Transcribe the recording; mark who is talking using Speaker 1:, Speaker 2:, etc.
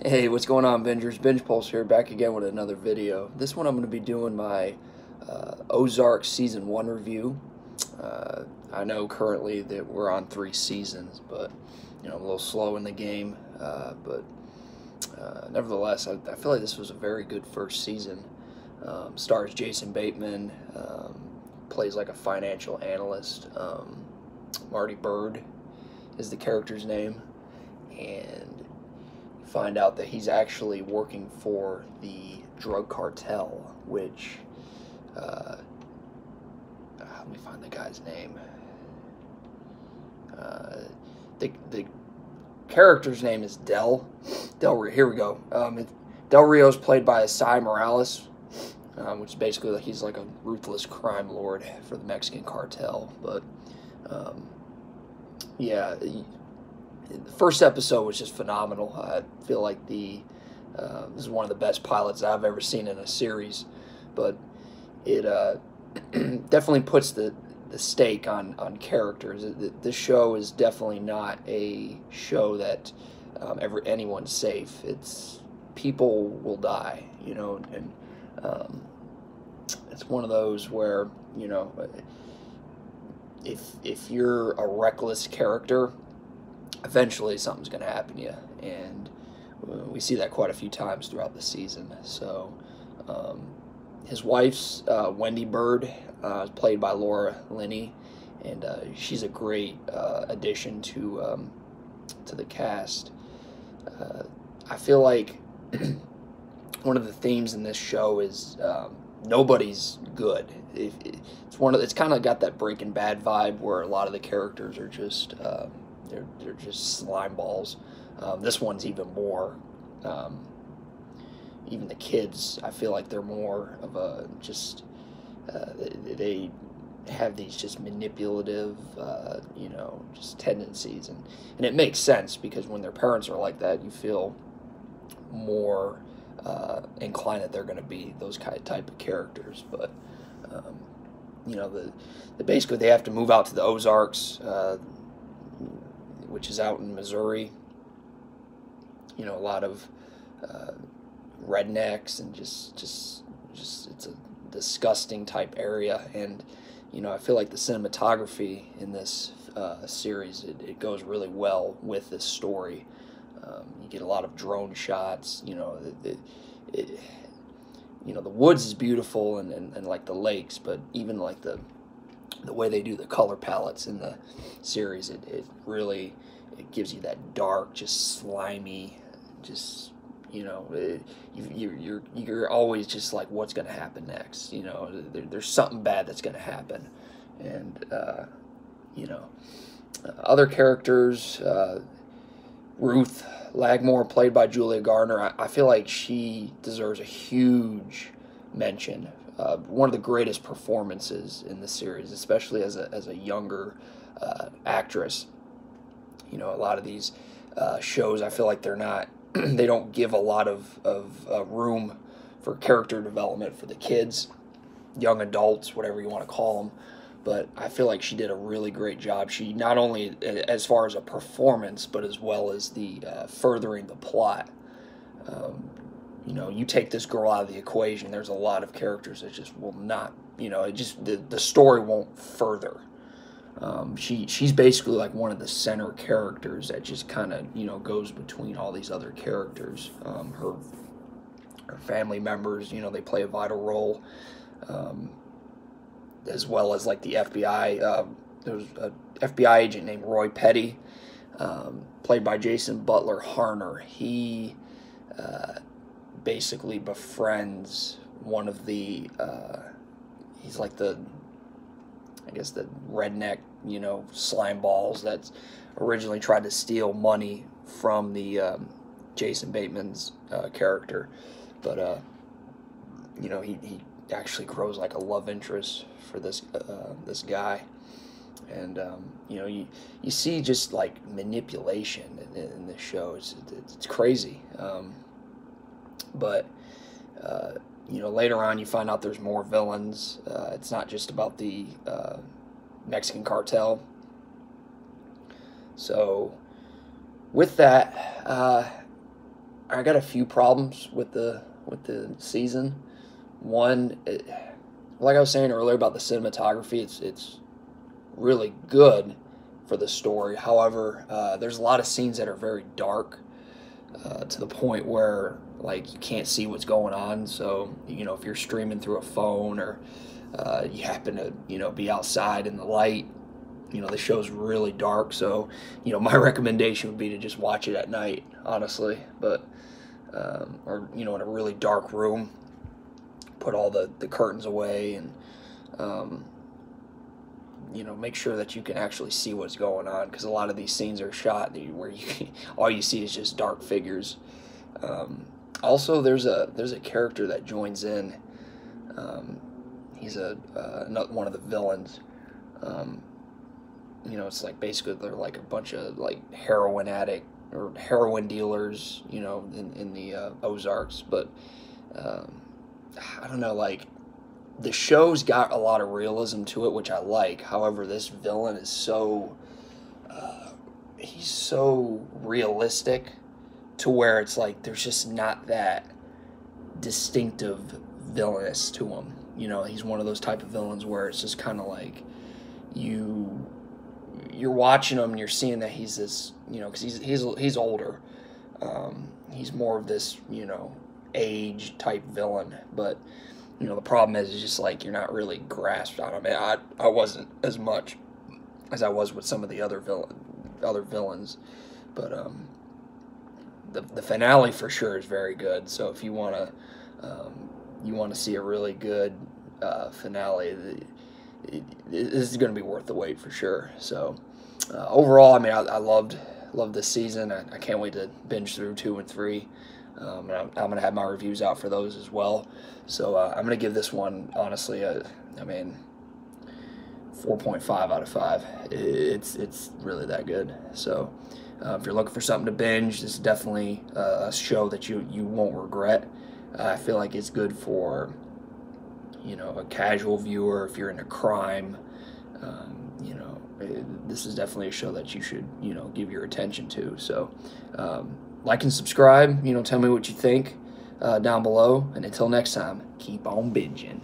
Speaker 1: Hey, what's going on, Bingers? Binge Pulse here, back again with another video. This one I'm going to be doing my Ozark Season 1 review. I know currently that we're on 3 seasons, but I'm a little slow in the game. But nevertheless, I feel like this was a very good first season. Stars Jason Bateman, plays like a financial analyst. Marty Bird is the character's name, and find out that he's actually working for the drug cartel, which, let me find the guy's name. The character's name is Del Rio. Here we go. Del Rio's played by Asai Morales, which is basically like he's like a ruthless crime lord for the Mexican cartel. But yeah. The first episode was just phenomenal. I feel like this is one of the best pilots I've ever seen in a series, but it definitely puts the stake on characters. This show is definitely not a show that anyone's safe. It's people will die, and it's one of those where if you're a reckless character, eventually something's going to happen to you, and we see that quite a few times throughout the season. So his wife's Wendy Bird, is played by Laura Linney, and she's a great addition to the cast. I feel like one of the themes in this show is nobody's good. It's kind of got that Breaking Bad vibe where a lot of the characters are just they're just slime balls. This one's even more. Even the kids, I feel like they're more of a just. They have these just manipulative, just tendencies, and it makes sense because when their parents are like that, you feel more inclined that they're going to be those type of characters. But basically they have to move out to the Ozarks, which is out in Missouri. A lot of rednecks and just it's a disgusting type area, and I feel like the cinematography in this series it goes really well with this story. You get a lot of drone shots. The woods is beautiful and like the lakes, but even like the way they do the color palettes in the series, it really gives you that dark, just slimy, just you're always just like, what's going to happen next? There's something bad that's going to happen, and other characters, Ruth Lagmore, played by Julia Garner, I feel like she deserves a huge mention. One of the greatest performances in the series, especially as a younger actress. A lot of these shows, I feel like they're not, they don't give a lot of room for character development for the kids, young adults, whatever you want to call them. But I feel like she did a really great job. She not only as far as a performance, but as well as the furthering the plot. You take this girl out of the equation, there's a lot of characters that just will not, the story won't further. She's basically like one of the center characters that just kind of, goes between all these other characters. Her family members, they play a vital role, as well as like the FBI. There was an FBI agent named Roy Petty, played by Jason Butler Harner. He basically befriends one of the, he's like the redneck, slime balls that's originally tried to steal money from the Jason Bateman's character, but he actually grows like a love interest for this guy, and you see just like manipulation in this show. It's crazy, but later on you find out there's more villains. It's not just about the Mexican cartel. So with that, I got a few problems with the season. One, like I was saying earlier about the cinematography, it's really good for the story. However, there's a lot of scenes that are very dark, to the point where like you can't see what's going on. So if you're streaming through a phone, or you happen to be outside in the light, the show's really dark. So my recommendation would be to just watch it at night, honestly. But or in a really dark room, put all the curtains away, and make sure that you can actually see what's going on, because a lot of these scenes are shot where all you see is just dark figures. Also, there's a character that joins in. He's one of the villains. It's like basically they're like a bunch of like heroin addict or heroin dealers, in the Ozarks. But I don't know, like, the show's got a lot of realism to it, which I like. However, this villain is he's so realistic, to where it's like there's just not that distinctive villainous to him. He's one of those type of villains where it's just kind of like you're watching him and you're seeing that he's this, because he's older. He's more of this, age type villain, but the problem is just like you're not really grasped on him. I wasn't as much as I was with some of the other villains, but the finale for sure is very good. So if you want to see a really good finale, this is going to be worth the wait for sure. So overall, I mean, I loved this season. I can't wait to binge through 2 and 3. And I'm going to have my reviews out for those as well. So I'm going to give this one, honestly, 4.5 out of 5. It's really that good. So if you're looking for something to binge, this is definitely a show that you won't regret. I feel like it's good for a casual viewer. If you're into crime, this is definitely a show that you should give your attention to. So like and subscribe. Tell me what you think down below. And until next time, keep on binging.